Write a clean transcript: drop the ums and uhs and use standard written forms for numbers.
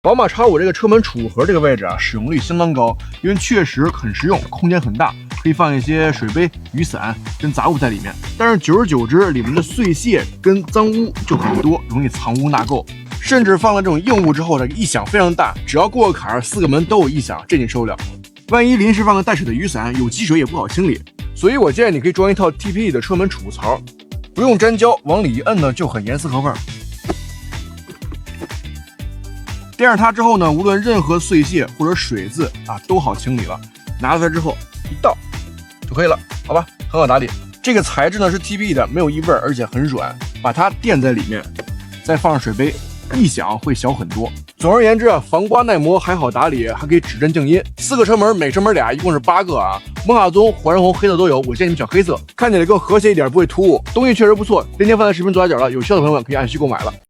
宝马 X5 这个车门储物盒这个位置啊，使用率相当高，因为确实很实用，空间很大，可以放一些水杯、雨伞跟杂物在里面。但是久而久之，里面的碎屑跟脏污就很多，容易藏污纳垢。甚至放了这种硬物之后呢，异响非常大，只要过个坎儿，4个门都有异响，这你受不了。万一临时放个带水的雨伞，有积水也不好清理。所以我建议你可以装一套 TPE 的车门储物槽，不用粘胶，往里一摁呢就很严丝合缝。垫上它之后呢，无论任何碎屑或者水渍啊，都好清理了。拿出来之后一倒就可以了，好吧，很好打理。这个材质呢是 TPE 的，没有异味，而且很软。把它垫在里面，再放上水杯，异响会小很多。总而言之啊，防刮耐磨，还好打理，还可以指针静音。4个车门，每车门俩，一共是8个啊。摩卡棕、环绕红、黑色都有，我建议你们选黑色，看起来更和谐一点，不会突兀。东西确实不错，链接放在视频左下角了，有需要的朋友们可以按需购买了。